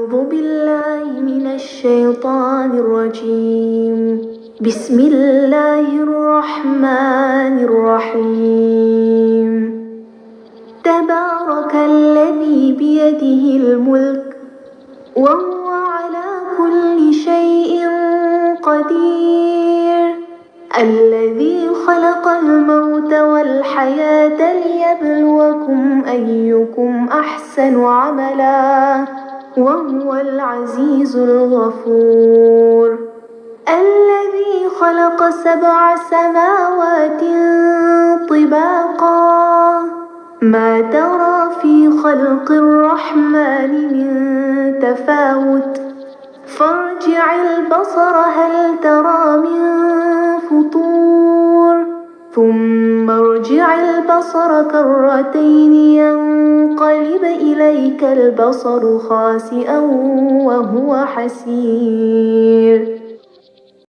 أعوذ بالله من الشيطان الرجيم. بسم الله الرحمن الرحيم. تبارك الذي بيده الملك وهو على كل شيء قدير، الذي خلق الموت والحياة ليبلوكم أيكم أحسن عملا وهو العزيز الغفور. الذي خلق 7 سماوات طباقا ما ترى في خلق الرحمن من تفاوت فارجع البصر هل ترى من فطور ثم ارجع البصر كرتين ينقلب إليك البصر خاسئا وهو حسير